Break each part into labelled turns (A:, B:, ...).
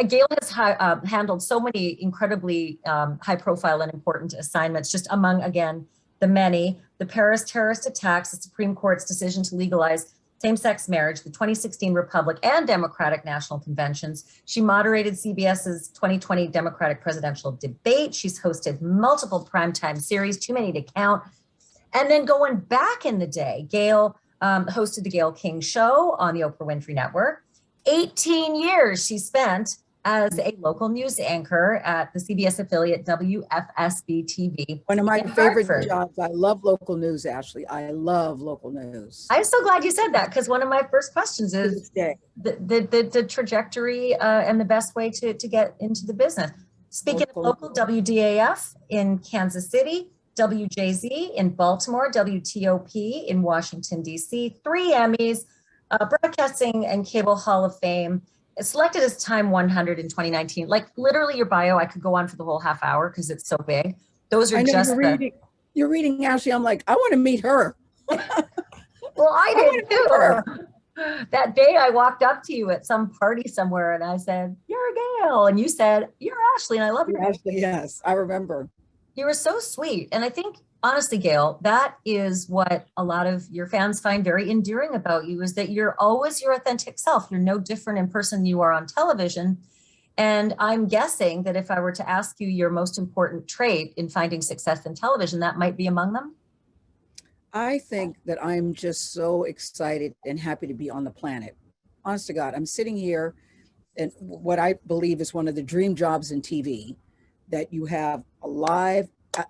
A: Gayle has handled so many incredibly high profile and important assignments, just among, again, the many: the Paris terrorist attacks, the Supreme Court's decision to legalize same-sex marriage, the 2016 Republic and Democratic National Conventions. She moderated CBS's 2020 Democratic presidential debate. She's hosted multiple primetime series, too many to count. And then going back in the day, Gayle hosted the Gayle King show on the Oprah Winfrey Network. 18 years she spent as a local news anchor at the CBS affiliate WFSB TV.
B: One of my favorite jobs. I love local news, Ashleigh. I love local news.
A: I'm so glad you said that, because one of my first questions is the trajectory and the best way to get into the business. Speaking of local, WDAF in Kansas City, WJZ in Baltimore, WTOP in Washington, D.C., 3 Emmys, Broadcasting and Cable Hall of Fame, selected as Time 100 in 2019. Like, literally your bio, I could go on for the whole half hour because it's so big. Those are just
B: you're reading, Ashleigh. I'm like, I want to meet her.
A: Well, I did too. That day I walked up to you at some party somewhere and I said, "You're Gayle." And you said, "You're Ashleigh, and I love you."
B: Ashleigh, yes, I remember.
A: You were so sweet. And I think, honestly, Gayle, that is what a lot of your fans find very endearing about you, is that you're always your authentic self. You're no different in person than you are on television. And I'm guessing that if I were to ask you your most important trait in finding success in television, that might be among them.
B: I think that I'm just so excited and happy to be on the planet. Honest to God, I'm sitting here in what I believe is one of the dream jobs in TV, that you have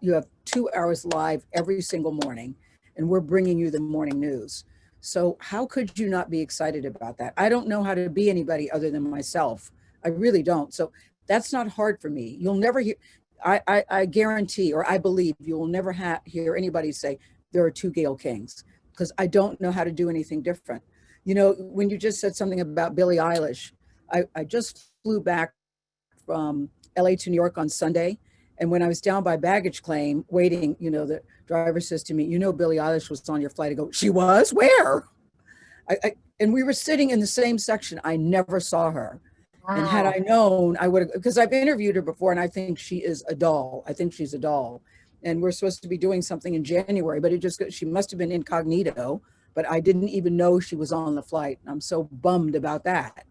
B: you have 2 hours live every single morning, and we're bringing you the morning news. So how could you not be excited about that? I don't know how to be anybody other than myself. I really don't. So that's not hard for me. You'll never hear, I guarantee, or I believe you will never hear anybody say there are 2 Gayle Kings, because I don't know how to do anything different. You know, when you just said something about Billie Eilish, I just flew back from LA to New York on Sunday. And when I was down by baggage claim waiting, you know, the driver says to me, "You know, Billie Eilish was on your flight." I go, "She was? Where?" And we were sitting in the same section. I never saw her. Wow. And had I known, I would have, because I've interviewed her before, and I think she is a doll. I think she's a doll. And we're supposed to be doing something in January, but she must have been incognito, but I didn't even know she was on the flight. I'm so bummed about that.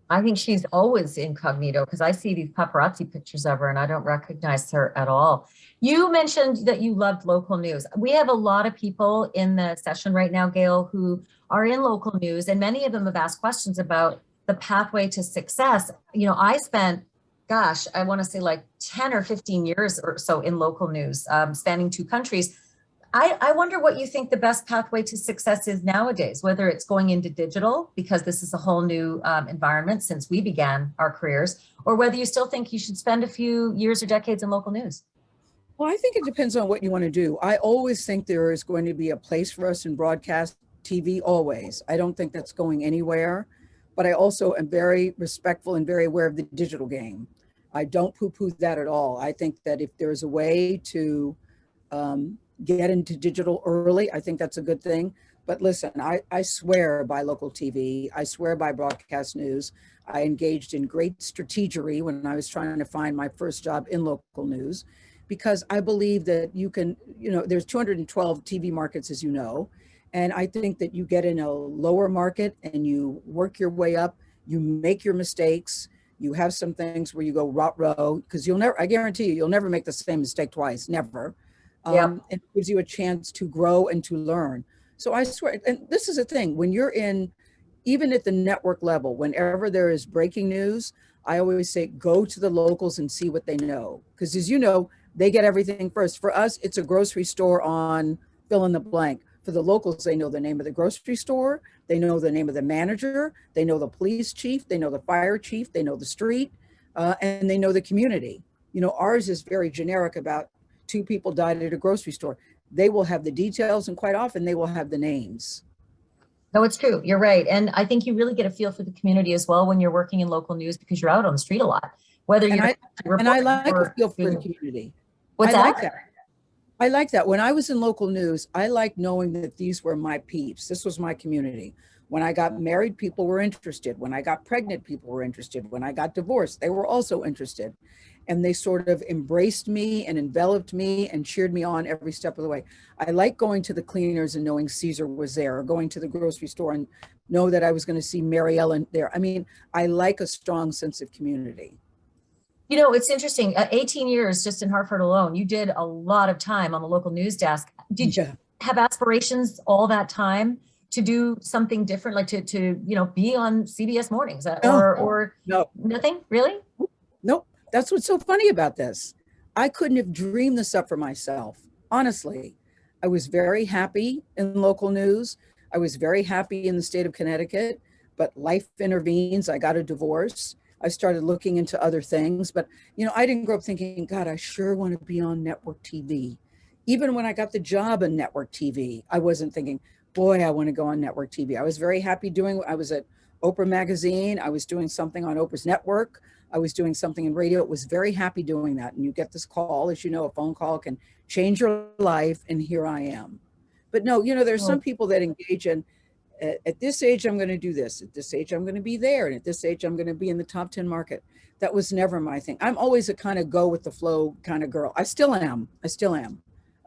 A: I think she's always incognito, because I see these paparazzi pictures of her and I don't recognize her at all. You mentioned that you loved local news. We have a lot of people in the session right now, Gayle, who are in local news, and many of them have asked questions about the pathway to success. You know, I spent, gosh, I want to say like 10 or 15 years or so in local news, spanning 2 countries. I wonder what you think the best pathway to success is nowadays, whether it's going into digital, because this is a whole new environment since we began our careers, or whether you still think you should spend a few years or decades in local news.
B: Well, I think it depends on what you want to do. I always think there is going to be a place for us in broadcast TV, always. I don't think that's going anywhere, but I also am very respectful and very aware of the digital game. I don't poo-poo that at all. I think that if there's a way to get into digital early, I think that's a good thing. But listen, I swear by local TV. I swear by broadcast news. I engaged in great strategery when I was trying to find my first job in local news, because I believe that you can, you know, there's 212 TV markets, as you know, and I think that you get in a lower market and you work your way up, you make your mistakes, you have some things where you go row, because you'll never, I guarantee you'll never make the same mistake twice, never. It gives you a chance to grow and to learn. So I swear, and this is a thing, when you're in, even at the network level, whenever there is breaking news, I always say, go to the locals and see what they know. Because as you know, they get everything first. For us, it's a grocery store on fill in the blank. For the locals, they know the name of the grocery store, they know the name of the manager, they know the police chief, they know the fire chief, they know the street, and they know the community. You know, ours is very generic about 2 people died at a grocery store. They will have the details, and quite often they will have the names.
A: No, it's true. You're right. And I think you really get a feel for the community as well when you're working in local news, because you're out on the street a lot. Whether you're
B: and I like a feel for the community.
A: What's that?
B: Like that. I like that. When I was in local news, I liked knowing that these were my peeps. This was my community. When I got married, people were interested. When I got pregnant, people were interested. When I got divorced, they were also interested. And they sort of embraced me and enveloped me and cheered me on every step of the way. I like going to the cleaners and knowing Caesar was there, or going to the grocery store and know that I was going to see Mary Ellen there. I mean, I like a strong sense of community.
A: You know, it's interesting. 18 years just in Hartford alone, you did a lot of time on the local news desk. Did you have aspirations all that time to do something different, like to be on CBS Mornings or
B: no,
A: nothing really?
B: Nope. That's what's so funny about this. I couldn't have dreamed this up for myself. Honestly, I was very happy in local news. I was very happy in the state of Connecticut, but life intervenes. I got a divorce. I started looking into other things, but I didn't grow up thinking, God, I sure want to be on network TV. Even when I got the job in network TV, I wasn't thinking, boy, I want to go on network TV. I was very happy I was at Oprah magazine. I was doing something on Oprah's network. I was doing something in radio. It was very happy doing that. And you get this call, as you know, a phone call can change your life. And here I am. But no, there's some people that engage in, at this age, I'm going to do this. At this age, I'm going to be there. And at this age, I'm going to be in the top 10 market. That was never my thing. I'm always a kind of go with the flow kind of girl. I still am.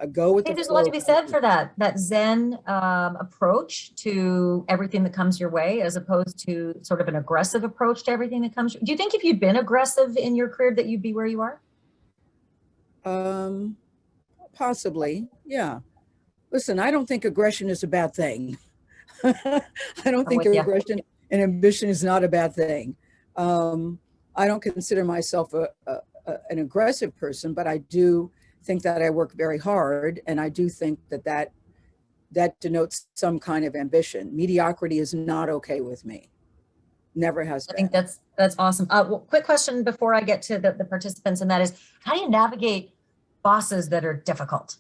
B: A go with the flow.
A: There's a lot to be said for that Zen approach to everything that comes your way, as opposed to sort of an aggressive approach to everything that comes. Do you think if you'd been aggressive in your career that you'd be where you are?
B: Possibly. Yeah. Listen, I don't think aggression is a bad thing. I don't think aggression and ambition is not a bad thing. I don't consider myself an aggressive person, but I do think that I work very hard, and I do think that denotes some kind of ambition. Mediocrity is not okay with me. Never has been.
A: I think that's awesome. Well, quick question before I get to the participants, and that is, how do you navigate bosses that are difficult?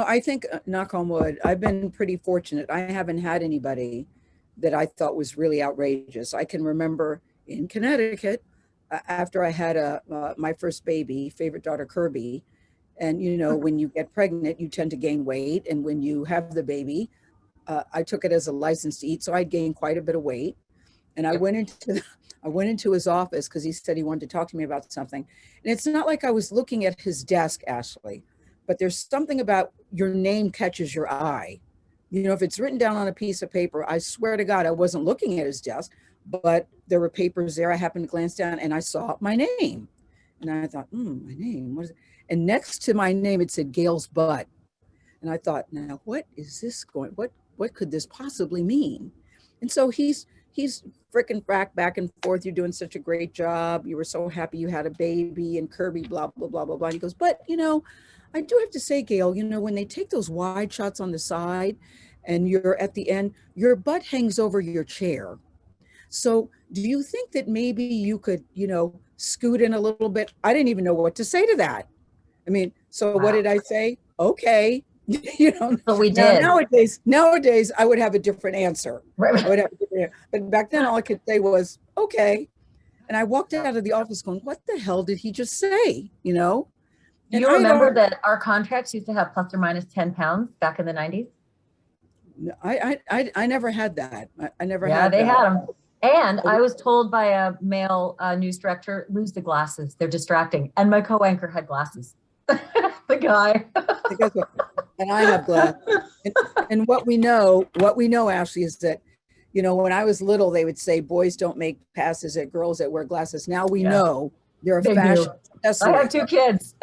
B: I think, knock on wood, I've been pretty fortunate. I haven't had anybody that I thought was really outrageous. I can remember in Connecticut, after I had my first baby, favorite daughter, Kirby, and when you get pregnant, you tend to gain weight. And when you have the baby, I took it as a license to eat. So I gained quite a bit of weight. And I went into his office because he said he wanted to talk to me about something. And it's not like I was looking at his desk, Ashleigh, but there's something about your name catches your eye. If it's written down on a piece of paper, I swear to God, I wasn't looking at his desk, but there were papers there. I happened to glance down and I saw my name. And I thought, my name, what is it? And next to my name, it said Gayle's butt. And I thought, now what is this what could this possibly mean? And so he's frickin' back and forth. You're doing such a great job. You were so happy you had a baby, and Kirby, blah, blah, blah, blah, blah. And he goes, but I do have to say, Gayle, when they take those wide shots on the side and you're at the end, your butt hangs over your chair. So do you think that maybe you could, scoot in a little bit? I didn't even know what to say to that. I mean, so wow. What did I say? Okay.
A: But we did.
B: Nowadays, I would have a different answer. Right. But back then, all I could say was, okay. And I walked out of the office going, what the hell did he just say?
A: Do you remember that our contracts used to have plus or minus 10 pounds back in the 90s?
B: I never had that. I never had
A: that. Yeah, they had them. And
B: Oh.
A: I was told by a male news director, lose the glasses. They're distracting. And my co-anchor had glasses. The guy.
B: And I have glasses. And what we know, Ashleigh, is that, when I was little, they would say boys don't make passes at girls that wear glasses. Now we know they're a fashion.
A: I have 2 kids.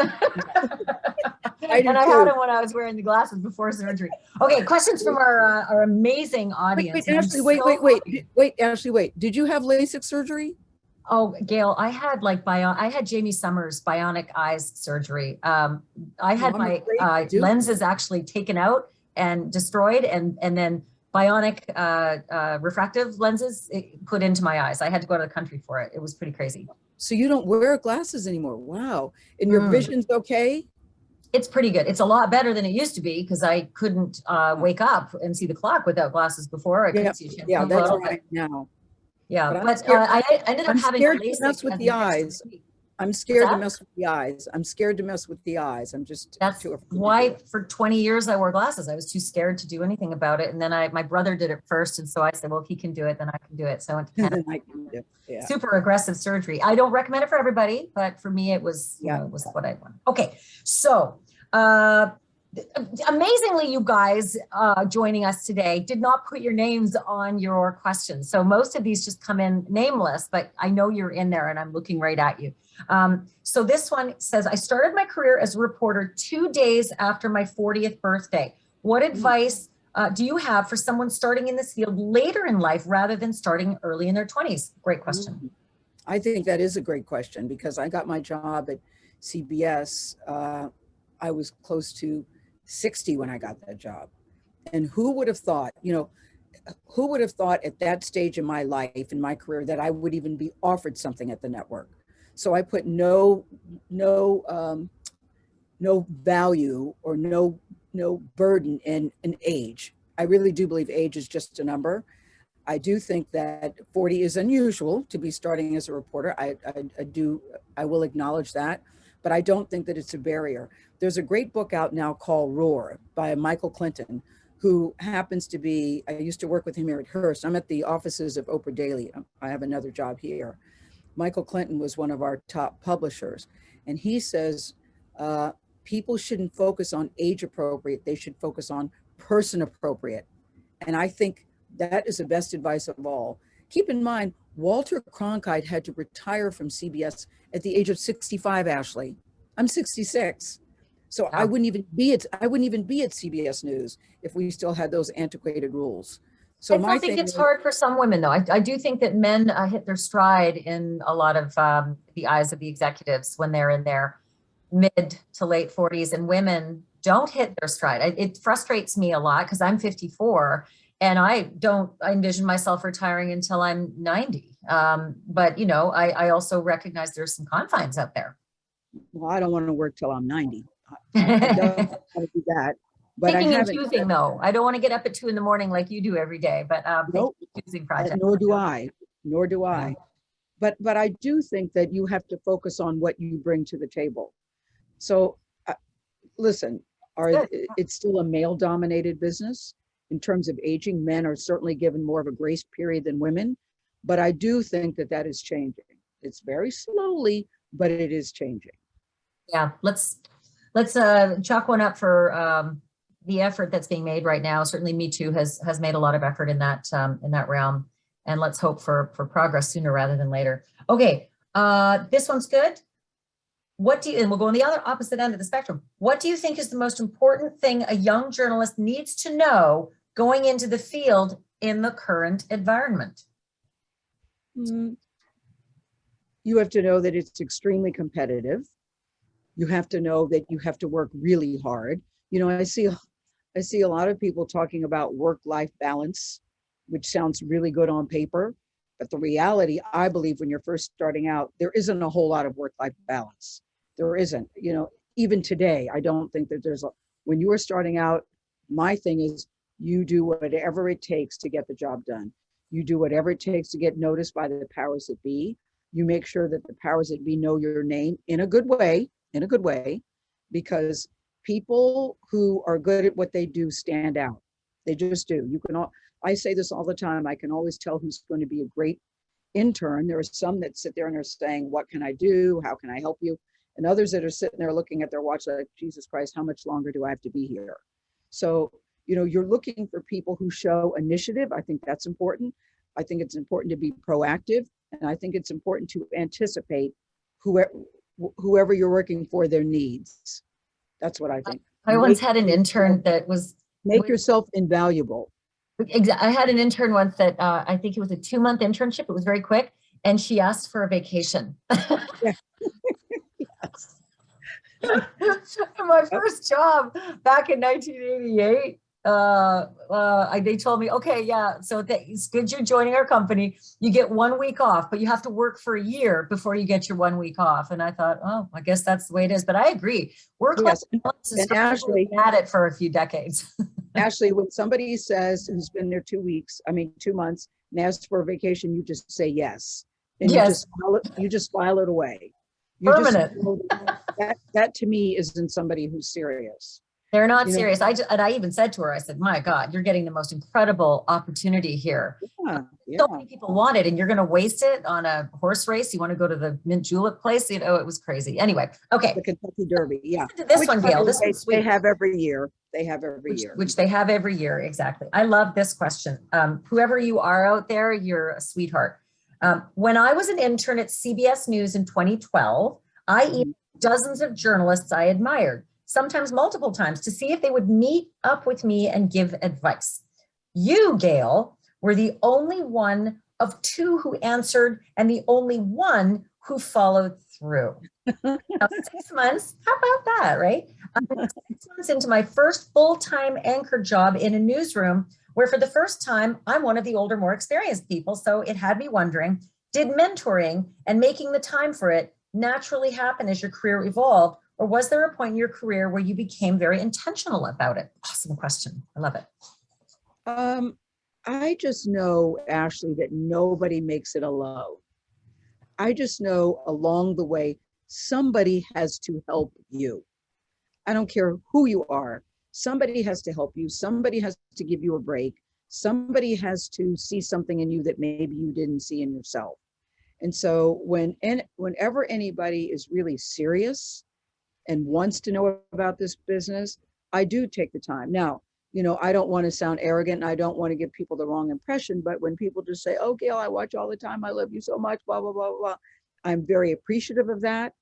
A: I had them when I was wearing the glasses before surgery. Okay, questions from our amazing audience.
B: Wait, Ashleigh, wait, Ashleigh, wait. Did you have LASIK surgery?
A: Oh, Gayle, I had I had Jamie Summers bionic eyes surgery. I had my lenses actually taken out and destroyed, and then bionic refractive lenses put into my eyes. I had to go to the country for it. It was pretty crazy.
B: So you don't wear glasses anymore. Wow. And your vision's okay?
A: It's pretty good. It's a lot better than it used to be because I couldn't wake up and see the clock without glasses before. I couldn't see
B: that's right now.
A: Yeah, but I ended up having
B: LASIK with the eyes. I'm scared to mess with the eyes. I'm scared to mess with the eyes. I'm just
A: That's
B: too afraid
A: why for 20 years I wore glasses. I was too scared to do anything about it. And then my brother did it first. And so I said, well, if he can do it, then I can do it. So I went to Canada.
B: I can do. Yeah.
A: Super aggressive surgery. I don't recommend it for everybody, but for me, it was, you know, it was what I wanted. Okay. So, amazingly, you guys joining us today did not put your names on your questions. So most of these just come in nameless, but I know you're in there and I'm looking right at you. So this one says, I started my career as a reporter 2 days after my 40th birthday. What advice do you have for someone starting in this field later in life rather than starting early in their 20s? Great question.
B: I think that is a great question because I got my job at CBS. I was close to 60 when I got that job. And who would have thought, you know, who would have thought at that stage in my life, in my career, that I would even be offered something at the network? So I put no value or no burden in an age. I really do believe age is just a number. I do think that 40 is unusual to be starting as a reporter. I will acknowledge that, but I don't think that it's a barrier. There's a great book out now called Roar by Michael Clinton, who happens to be, I used to work with him here at Hearst. I'm at the offices of Oprah Daily. I have another job here. Michael Clinton was one of our top publishers. And he says, people shouldn't focus on age appropriate. They should focus on person appropriate. And I think that is the best advice of all. Keep in mind, Walter Cronkite had to retire from CBS at the age of 65, Ashleigh. I'm 66. So I wouldn't even be at CBS News if we still had those antiquated rules. So
A: I think it's hard for some women, though. I do think that men hit their stride in a lot of the eyes of the executives when they're in their mid to late 40s, and women don't hit their stride. It frustrates me a lot because I'm 54 and I envision myself retiring until I'm 90. But, you know, I also recognize there's some confines out there.
B: Well, I don't want to work till I'm 90. I don't want to do that. But
A: Picking and choosing, though. I don't want to get up at 2 in the morning like you do every day, but
B: nope,
A: choosing projects.
B: Nor do I. But I do think that you have to focus on what you bring to the table. So listen, it's still a male-dominated business in terms of aging. Men are certainly given more of a grace period than women, but I do think that that is changing. It's very slowly, but it is changing.
A: Yeah, let's chalk one up for the effort that's being made right now. Certainly Me Too has made a lot of effort in that realm, and let's hope for progress sooner rather than later. Okay, this one's good. And we'll go on the other opposite end of the spectrum. What do you think is the most important thing a young journalist needs to know going into the field in the current environment?
B: You have to know that it's extremely competitive. You have to know that you have to work really hard. You know, I see a lot of people talking about work-life balance, which sounds really good on paper, but the reality, I believe, when you're first starting out, there isn't a whole lot of work-life balance. There isn't. You know, even today, I don't think that when you are starting out, my thing is you do whatever it takes to get the job done. You do whatever it takes to get noticed by the powers that be. You make sure that the powers that be know your name in a good way, because people who are good at what they do stand out. They just do. I say this all the time. I can always tell who's going to be a great intern. There are some that sit there and are saying, what can I do? How can I help you? And others that are sitting there looking at their watch like, Jesus Christ, how much longer do I have to be here? So, you know, you're looking for people who show initiative. I think that's important. I think it's important to be proactive. And I think it's important to anticipate whoever you're working for, their needs. That's what I think.
A: I once had an intern that was...
B: Make yourself invaluable.
A: I had an intern once that I think it was a 2-month internship. It was very quick. And she asked for a vacation.
B: Yeah.
A: My first job back in 1988, they told me, okay, yeah, so it's good you're joining our company. You get 1 week off, but you have to work for a year before you get your 1 week off. And I thought, oh, I guess that's the way it is. But I agree. Work-life balance is at it for a few decades.
B: Ashleigh, when somebody says who's been there 2 months and asks for a vacation, you just say yes. And you just file it away. You just
A: Permanent.
B: know that to me isn't somebody who's serious.
A: They're not
B: You know,
A: serious. And I even said to her, I said, my God, you're getting the most incredible opportunity here.
B: yeah,
A: So
B: yeah.
A: many people want it and you're going to waste it on a horse race. You want to go to the mint julep place. You know, it was crazy. Anyway. Okay.
B: The Kentucky Derby. Yeah.
A: Listen to this
B: Which,
A: one,
B: by the
A: Gayle. This
B: way,
A: one's sweet.
B: they have every year. They have every year.
A: Which they have every year. Exactly. I love this question. Whoever you are out there, you're a sweetheart. When I was an intern at CBS News in 2012, I emailed dozens of journalists I admired, sometimes multiple times, to see if they would meet up with me and give advice. You, Gayle, were the only one of two who answered and the only one who followed through. Now, 6 months, how about that, right? 6 months into my first full-time anchor job in a newsroom, where for the first time, I'm one of the older, more experienced people. So it had me wondering, did mentoring and making the time for it naturally happen as your career evolved? Or was there a point in your career where you became very intentional about it? Awesome question. I love it.
B: I just know, Ashleigh, that nobody makes it alone. I just know along the way, somebody has to help you. I don't care who you are. Somebody has to help you. Somebody has to give you a break. Somebody has to see something in you that maybe you didn't see in yourself. And so whenever anybody is really serious and wants to know about this business, I do take the time. Now, you know, I don't want to sound arrogant and I don't want to give people the wrong impression, but when people just say, oh, Gayle, I watch all the time, I love you so much, blah, blah, blah, blah, I'm very appreciative of that,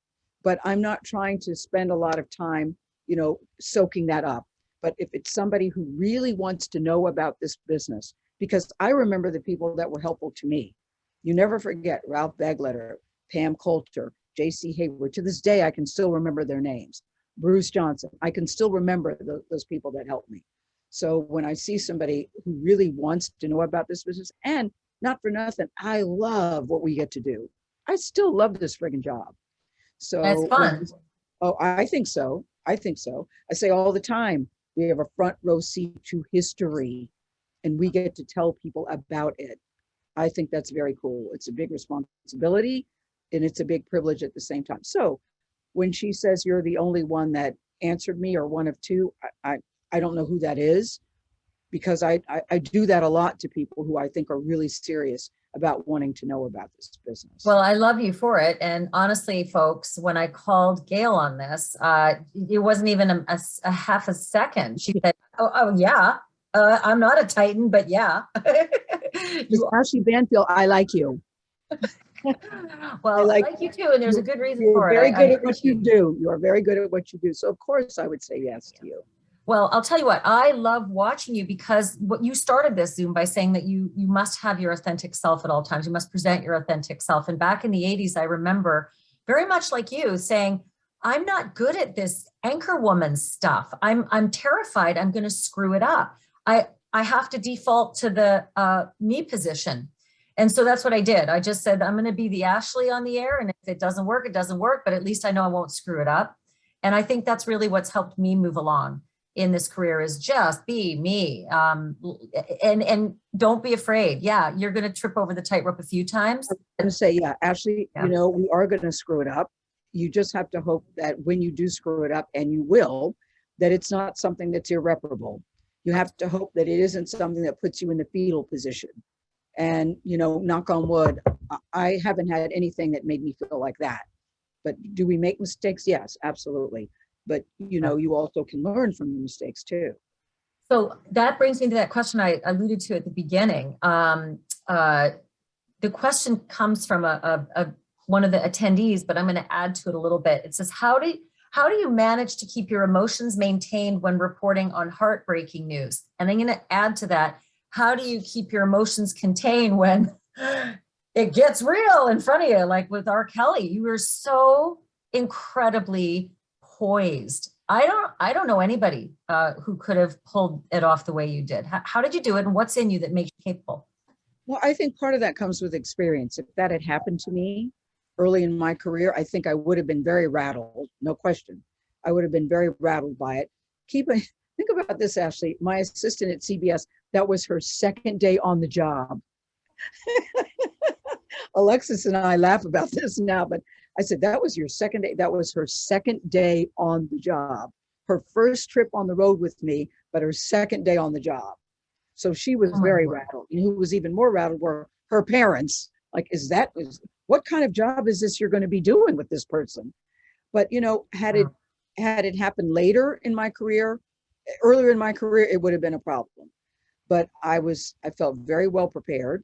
B: but I'm not trying to spend a lot of time, you know, soaking that up. But if it's somebody who really wants to know about this business, because I remember the people that were helpful to me. You never forget Ralph Bagletter, Pam Coulter, J.C. Hayward. To this day, I can still remember their names. Bruce Johnson. I can still remember those people that helped me. So when I see somebody who really wants to know about this business, and not for nothing, I love what we get to do. I still love this friggin' job. So
A: That's fun.
B: I think so. I think so. I say all the time, we have a front row seat to history and we get to tell people about it. I think that's very cool. It's a big responsibility and it's a big privilege at the same time. So when she says you're the only one that answered me or one of two, I don't know who that is, because I do that a lot to people who I think are really serious about wanting to know about this business.
A: Well, I love you for it. And honestly, folks, when I called Gayle on this, it wasn't even a half a second. She said, oh yeah, I'm not a Titan, but yeah.
B: Ashleigh Banfield, I like you.
A: Well, I like you too. And there's a good reason for it.
B: You're very good at what you do. You are very good at what you do. So of course I would say yes to you.
A: Well, I'll tell you what, I love watching you because what you started this Zoom by saying that you must have your authentic self at all times. You must present your authentic self. And back in the 80s, I remember very much like you saying, I'm not good at this anchor woman stuff. I'm terrified I'm going to screw it up. I have to default to the me position. And so that's what I did. I just said, I'm going to be the Ashleigh on the air. And if it doesn't work, it doesn't work. But at least I know I won't screw it up. And I think that's really what's helped me move along in this career, is just be me. And don't be afraid. Yeah, you're going to trip over the tightrope a few times.
B: I'm going to say, yeah, Ashleigh, you know, we are going to screw it up. You just have to hope that when you do screw it up, and you will, that it's not something that's irreparable. You have to hope that it isn't something that puts you in the fetal position. And, you know, knock on wood, I haven't had anything that made me feel like that. But do we make mistakes? Yes, absolutely. But, you know, you also can learn from your mistakes too.
A: So that brings me to that question I alluded to at the beginning. The question comes from one of the attendees, but I'm going to add to it a little bit. It says, how do you manage to keep your emotions maintained when reporting on heartbreaking news? And I'm going to add to that, how do you keep your emotions contained when it gets real in front of you? Like with R. Kelly, you were so incredibly poised. I don't know anybody who could have pulled it off the way you did. How did you do it, and what's in you that makes you capable?
B: Well, I think part of that comes with experience. If that had happened to me early in my career, I think I would have been very rattled, no question. I would have been very rattled by it. Think about this, Ashleigh. My assistant at CBS, that was her second day on the job. Alexis and I laugh about this now, but I said, that was your second day. That was her second day on the job. Her first trip on the road with me, but her second day on the job. So she was
A: Oh my
B: very
A: God.
B: rattled. And who was even more rattled were her parents. Like, what kind of job is this you're going to be doing with this person? But, had it happened later in my career, earlier in my career, it would have been a problem. But I felt very well prepared.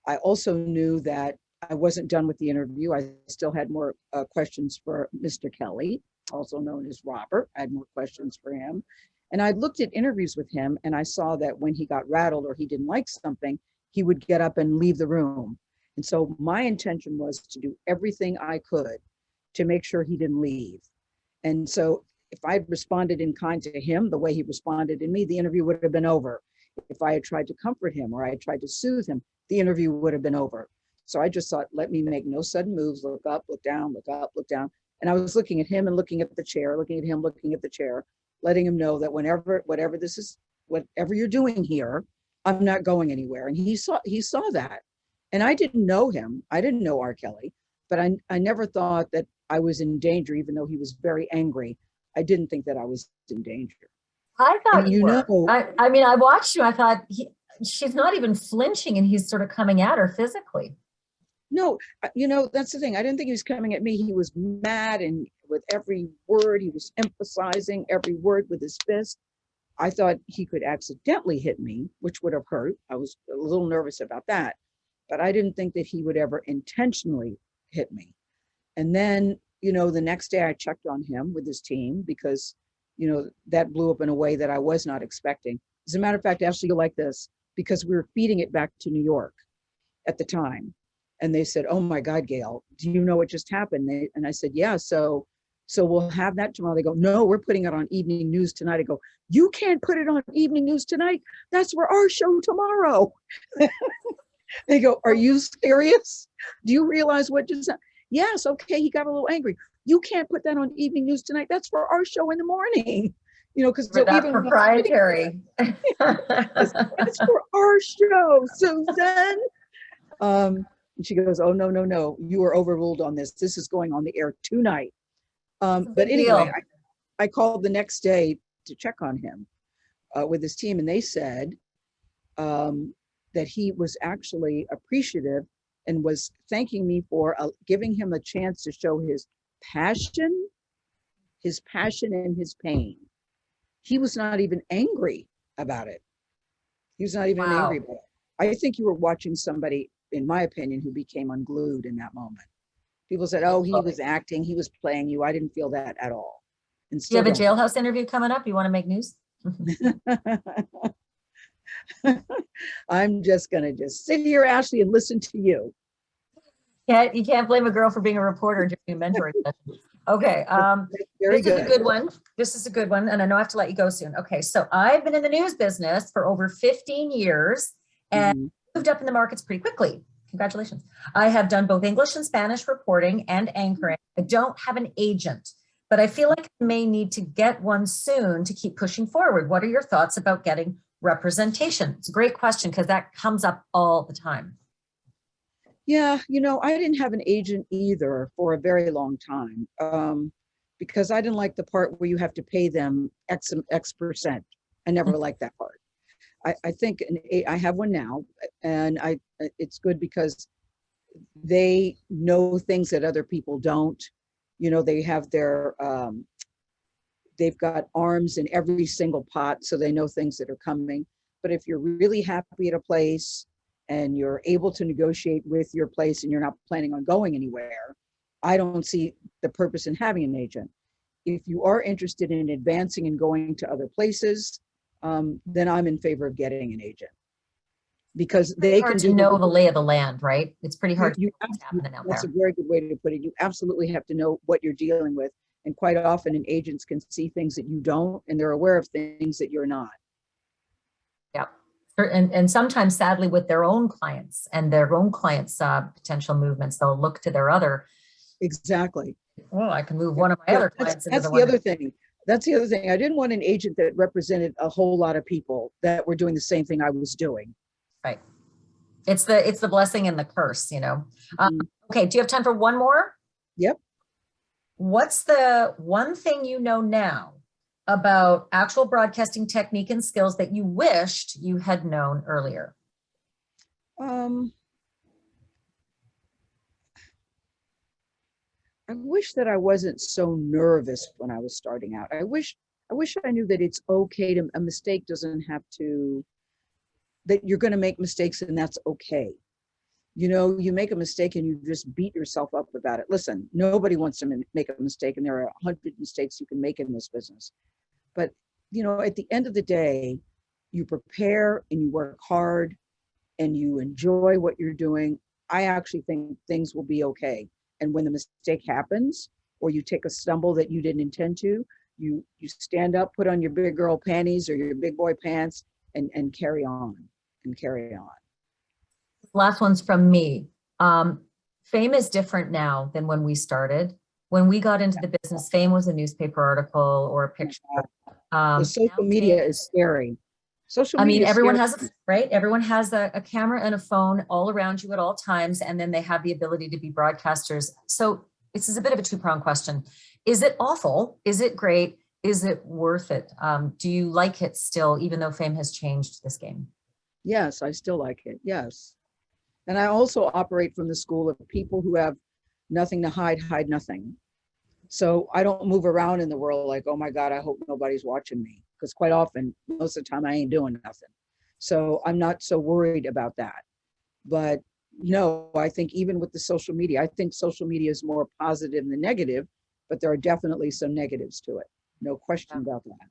B: I also knew that I wasn't done with the interview. I still had more questions for Mr. Kelly, also known as Robert. I had more questions for him. And I looked at interviews with him, and I saw that when he got rattled or he didn't like something, he would get up and leave the room. And so my intention was to do everything I could to make sure he didn't leave. And so if I responded in kind to him the way he responded in me, the interview would have been over. If I had tried to comfort him or I had tried to soothe him, the interview would have been over. So I just thought, let me make no sudden moves, look up, look down, look up, look down. And I was looking at him and looking at the chair, looking at him, looking at the chair, letting him know that whatever you're doing here, I'm not going anywhere. And he saw that. And I didn't know him. I didn't know R. Kelly, but I never thought that I was in danger, even though he was very angry. I didn't think that I was in danger.
A: I thought
B: And
A: you were. I mean, I watched you. I thought she's not even flinching, and he's sort of coming at her physically.
B: No, that's the thing. I didn't think he was coming at me. He was mad, and with every word, he was emphasizing every word with his fist. I thought he could accidentally hit me, which would have hurt. I was a little nervous about that, but I didn't think that he would ever intentionally hit me. And then, the next day I checked on him with his team because, that blew up in a way that I was not expecting. As a matter of fact, Ashleigh, you'll like this, because we were feeding it back to New York at the time. And they said, "Oh my God, Gayle, do you know what just happened?" And I said, "Yeah, so we'll have that tomorrow." They go, "No, we're putting it on evening news tonight." I go, "You can't put it on evening news tonight. That's for our show tomorrow." They go, "Are you serious? Do you realize what just happened?" "Yes, okay." He got a little angry. "You can't put that on evening news tonight. That's for our show in the morning." Because
A: For that proprietary.
B: That's for our show, Susan. And she goes, "Oh, no, no, no. You are overruled on this. This is going on the air tonight." But anyway, I called the next day to check on him with his team, and they said that he was actually appreciative and was thanking me for giving him a chance to show his passion and his pain. He was not even angry about it. He was not even angry about it. I think you were watching somebody, in my opinion, who became unglued in that moment. People said, "Oh, he was acting, he was playing you." I didn't feel that at all. And
A: you have a jailhouse interview coming up? You want to make news?
B: I'm just going to sit here, Ashleigh, and listen to you.
A: Yeah, you can't blame a girl for being a reporter during a mentoring session. Okay. This is a good one. This is a good one. And I know I have to let you go soon. Okay. So I've been in the news business for over 15 years and moved up in the markets pretty quickly. Congratulations. I have done both English and Spanish reporting and anchoring. I don't have an agent, but I feel like I may need to get one soon to keep pushing forward. What are your thoughts about getting representation? It's a great question because that comes up all the time.
B: Yeah, I didn't have an agent either for a very long time because I didn't like the part where you have to pay them X percent. I never liked that part. I think I have one now, and it's good because they know things that other people don't. They have they've got arms in every single pot, so they know things that are coming. But if you're really happy at a place and you're able to negotiate with your place and you're not planning on going anywhere, I don't see the purpose in having an agent. If you are interested in advancing and going to other places, then I'm in favor of getting an agent because they can
A: know the lay of the land, right? It's pretty hard to what's happening out there.
B: That's a very good way to put it. You absolutely have to know what you're dealing with. And quite often, agents can see things that you don't, and they're aware of things that you're not.
A: Yeah. And sometimes, sadly, with their own clients and their own clients' potential movements, they'll look to their other.
B: Exactly.
A: Well, I can move one of my other clients.
B: That's the other thing. That's the other thing. I didn't want an agent that represented a whole lot of people that were doing the same thing I was doing.
A: Right. It's the blessing and the curse, you know.
B: Mhm.
A: Okay, do you have time for one more?
B: Yep.
A: What's the one thing you know now about actual broadcasting technique and skills that you wished you had known earlier?
B: Um, I wish that I wasn't so nervous when I was starting out. I wish I knew that it's okay to, a mistake doesn't have to, that you're going to make mistakes and that's okay. You know, you make a mistake and you just beat yourself up about it. Listen, nobody wants to make a mistake, and there are 100 mistakes you can make in this business. But, you know, at the end of the day, you prepare and you work hard and you enjoy what you're doing. I actually think things will be okay. And when the mistake happens, or you take a stumble that you didn't intend to, you stand up, put on your big girl panties or your big boy pants, and carry on and carry on.
A: Last one's from me. Fame is different now than when we started. When we got into the business, fame was a newspaper article or a picture.
B: The social media is scary. Social
A: I mean,
B: media is
A: everyone
B: scary.
A: has, right? Everyone has a camera and a phone all around you at all times, and then they have the ability to be broadcasters. So this is a bit of a two-pronged question. Is it awful? Is it great? Is it worth it? Do you like it still, even though fame has changed this game?
B: Yes, I still like it. Yes. And I also operate from the school of people who have nothing to hide, hide nothing. So I don't move around in the world like, oh my God, I hope nobody's watching me. Because quite often, most of the time, I ain't doing nothing. So I'm not so worried about that. But no, I think even with the social media, I think social media is more positive than negative, but there are definitely some negatives to it. No question about that.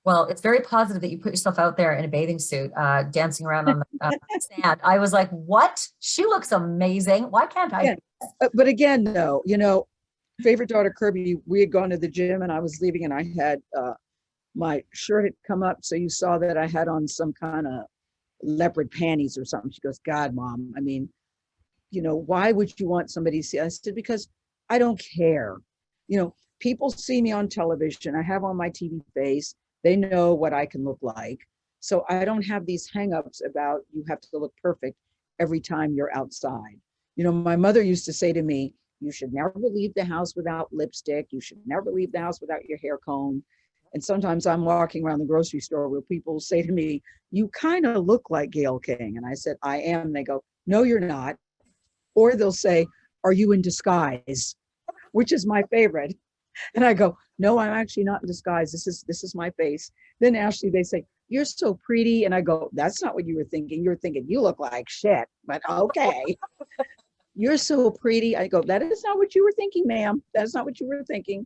A: Well, it's very positive that you put yourself out there in a bathing suit, dancing around on the sand. I was like, what? She looks amazing. Why can't I?
B: Yeah. But again, though, you know, favorite daughter Kirby, we had gone to the gym and I was leaving and I had my shirt had come up. So you saw that I had on some kind of leopard panties or something. She goes, God, Mom, I mean, you know, why would you want somebody to see? I said, because I don't care. You know, people see me on television. I have on my TV face. They know what I can look like. So I don't have these hangups about you have to look perfect every time you're outside. You know, my mother used to say to me, you should never leave the house without lipstick. You should never leave the house without your hair combed. And sometimes I'm walking around the grocery store where people say to me, you kind of look like Gayle King. And I said, I am. They go, no, you're not. Or they'll say, are you in disguise? Which is my favorite. And I go, no, I'm actually not in disguise. This is my face. Then Ashleigh, they say, you're so pretty. And I go, that's not what you were thinking. You were thinking you look like shit, but okay. You're so pretty. I go, that is not what you were thinking, ma'am. That's not what you were thinking.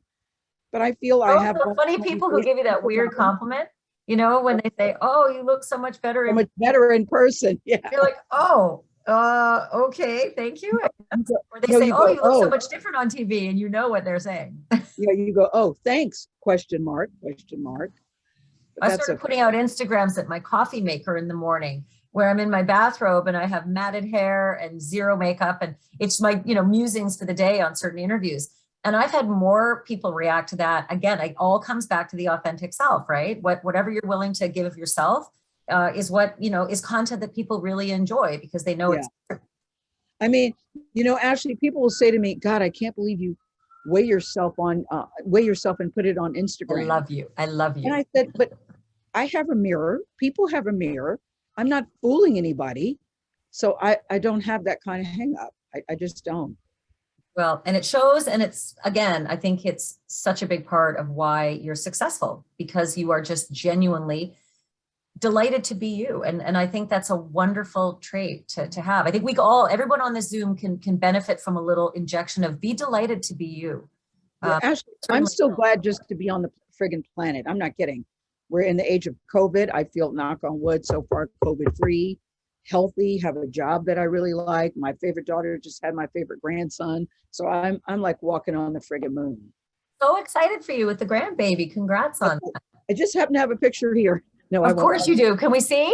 B: But I feel I have
A: the funny people who give you that weird compliment, you know, when they say, oh, you look so much better.
B: so much better in person. Yeah.
A: You're like, oh, okay, thank you. Or they
B: No,
A: say,
B: you
A: oh,
B: go,
A: you look so
B: "Oh."
A: much different on TV, and you know what they're saying.
B: Yeah, you go, oh, thanks, question mark, question mark. But
A: I
B: that's
A: started
B: okay.
A: putting out Instagrams at my coffee maker in the morning where I'm in my bathrobe and I have matted hair and zero makeup. And it's my, you know, musings for the day on certain interviews. And I've had more people react to that. Again, it all comes back to the authentic self, right? Whatever you're willing to give of yourself is what, you know, is content that people really enjoy because they know
B: Yeah.
A: it's.
B: I mean, you know, Ashleigh, people will say to me, God, I can't believe you weigh yourself and put it on
A: I
B: Instagram.
A: love you. I love you.
B: And I said, but I have a mirror. People have a mirror. I'm not fooling anybody. So I don't have that kind of hang up. I just don't.
A: Well, and it shows, and it's, again, I think it's such a big part of why you're successful because you are just genuinely delighted to be you. And I think that's a wonderful trait to have. I think everyone on this Zoom can benefit from a little injection of be delighted to be you.
B: Yeah, Ashleigh, I'm still glad just to be on the friggin' planet. I'm not kidding. We're in the age of COVID. I feel, knock on wood, so far COVID free, healthy, have a job that I really like. My favorite daughter just had my favorite grandson. So I'm like walking on the friggin' moon.
A: So excited for you with the grandbaby. Congrats on that.
B: I just happen to have a picture here. No,
A: Of course you do. Can we see?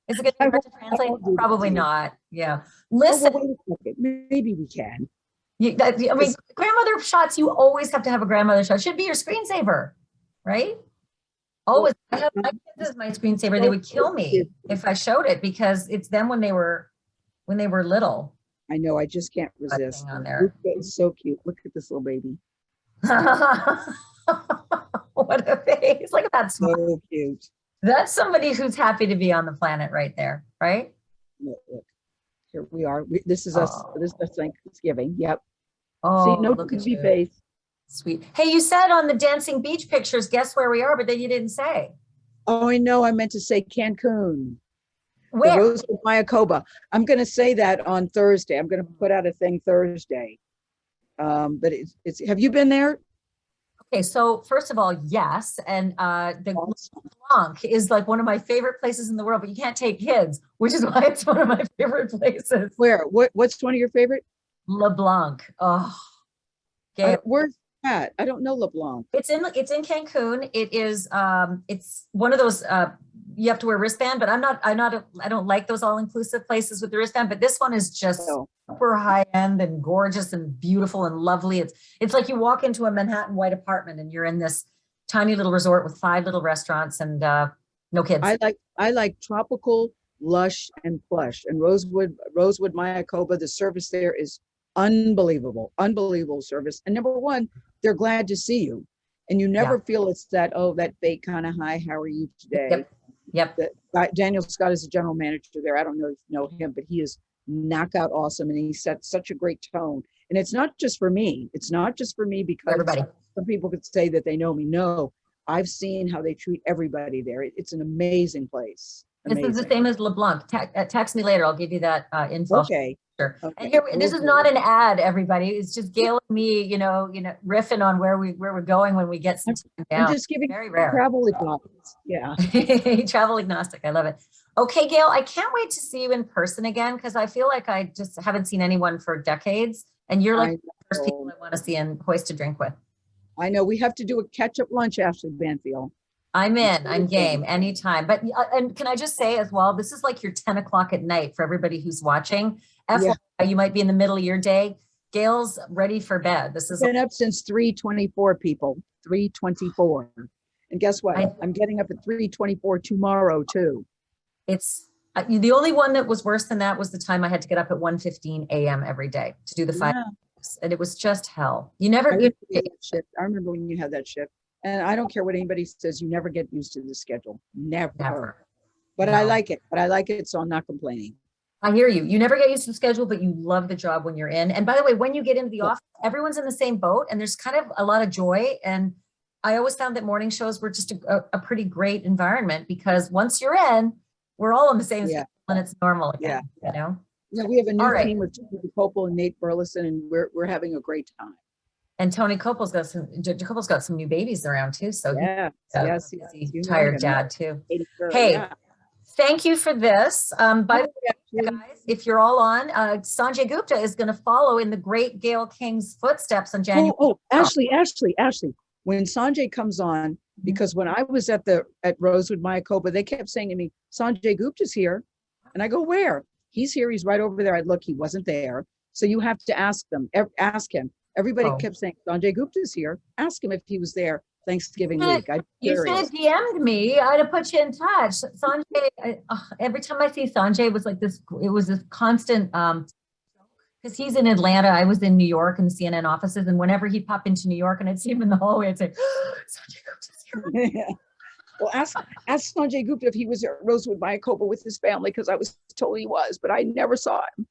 A: Is it going to be hard to translate? Probably not. Yeah. Listen.
B: Oh, well, wait a second. Maybe we can.
A: I mean, grandmother shots, you always have to have a grandmother shot. Should be your screensaver, right? Always. I have my kids as my screensaver. They would kill me if I showed it because it's them when they were when they were little.
B: I know, I just can't resist.
A: On there.
B: It's so cute. Look at this little baby.
A: What a face. Look at that smile.
B: So cute.
A: That's somebody who's happy to be on the planet right there, right?
B: Look. Here we are. This is us. This is Thanksgiving. Yep.
A: Oh,
B: see, no
A: look at you.
B: face.
A: Sweet. Hey, you said on the dancing beach pictures, guess where we are, but then you didn't say.
B: Oh, I know. I meant to say Cancun.
A: Where?
B: The Rosewood Mayakoba. I'm going to say that on Thursday. I'm going to put out a thing Thursday. But it's. Have you been there?
A: Okay, so first of all, yes, and the Blanc is like one of my favorite places in the world, but you can't take kids, which is why it's one of my favorite places.
B: Where? What's one of your favorite?
A: LeBlanc. Oh,
B: where's that? I don't know LeBlanc.
A: It's in Cancun. It is it's one of those you have to wear a wristband, but I don't like those all-inclusive places with the wristband, but this one is just super high-end and gorgeous and beautiful and lovely. It's like you walk into a Manhattan white apartment and you're in this tiny little resort with 5 little restaurants and no kids.
B: I like tropical, lush, and plush. And Rosewood Mayakoba, the service there is unbelievable service. And number one, they're glad to see you. And you never feel it's that fake kind of, hi, how are you today?
A: Yep.
B: Daniel Scott is the general manager there. I don't know if you know him, but he is knockout awesome. And he set such a great tone. And it's not just for me. It's not just for me because
A: everybody.
B: Some people could say that they know me. No, I've seen how they treat everybody there. It's an amazing place. Amazing.
A: This is the same as LeBlanc. Text me later. I'll give you that info.
B: Okay.
A: Sure.
B: Okay.
A: And here, this is not an ad, everybody. It's just Gayle and me, riffing on where we're going when we get some time down.
B: I'm just giving
A: very rare
B: travel advice. Yeah.
A: Travel agnostic. I love it. Okay, Gayle, I can't wait to see you in person again because I feel like I just haven't seen anyone for decades. And you're like the first people I want to see and hoist a drink with.
B: I know. We have to do a catch-up lunch, Ashleigh Banfield.
A: I'm in. I'm game anytime. But and can I just say as well, this is like your 10 o'clock at night for everybody who's watching. FYI, you might be in the middle of your day. Gayle's ready for bed. This is
B: been up since 3:24, people. 3:24. And guess what? I'm getting up at 3:24 tomorrow too.
A: It's the only one that was worse than that was the time I had to get up at 1:15 a.m. every day to do the 5 hours. And it was just hell. You never get
B: shift. I remember when you had that shift. And I don't care what anybody says, you never get used to the schedule. Never. But no. I like it. So I'm not complaining.
A: I hear you. You never get used to the schedule, but you love the job when you're in. And by the way, when you get into the office, everyone's in the same boat and there's kind of a lot of joy. And I always found that morning shows were just a pretty great environment because once you're in, we're all on the same schedule and it's normal again, you know?
B: Yeah, we have a new team with Tony Copel and Nate Burleson, and we're having a great time.
A: And Tony Copel's got some new babies around too. So
B: yes,
A: tired dad too. Hey, thank you for this. By the way, guys, if you're all on, Sanjay Gupta is going to follow in the great Gayle King's footsteps on January.
B: Ashleigh. When Sanjay comes on, because when I was at Rosewood Mayakoba, they kept saying to me, Sanjay Gupta's here. And I go, where? He's here. He's right over there. I'd look, he wasn't there. So you have to ask him. Everybody kept saying, Sanjay Gupta's here. Ask him if he was there Thanksgiving week.
A: You should have DM'd me. I'd have put you in touch. Sanjay, every time I see Sanjay, it was like this, it was this constant, because he's in Atlanta. I was in New York in the CNN offices. And whenever he'd pop into New York and I'd see him in the hallway, I'd say, Sanjay Gupta's here.
B: Yeah. Well, ask Sanjay Gupta if he was at Rosewood Mayakoba with his family, because I was told he was, but I never saw him.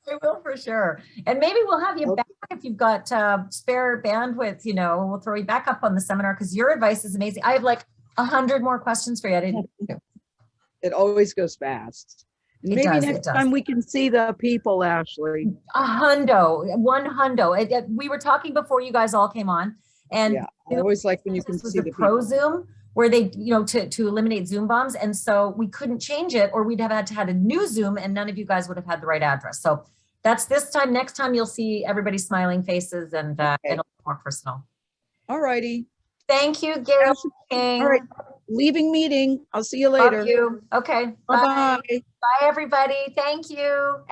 A: I will for sure. And maybe we'll have you back if you've got spare bandwidth, we'll throw you back up on the seminar because your advice is amazing. I have like 100 more questions for you.
B: It always goes fast. And maybe next time we can see the people, Ashleigh.
A: One hundo. We were talking before you guys all came on. And
B: I always like when you can see the
A: pro Zoom where they, to eliminate Zoom bombs. And so we couldn't change it or we'd have had to have a new Zoom and none of you guys would have had the right address. So that's this time. Next time you'll see everybody's smiling faces and it'll be more personal.
B: All righty.
A: Thank you, Gayle King.
B: All right. Leaving meeting. I'll see you later.
A: Love you. Okay.
B: Bye-bye.
A: Bye, everybody. Thank you.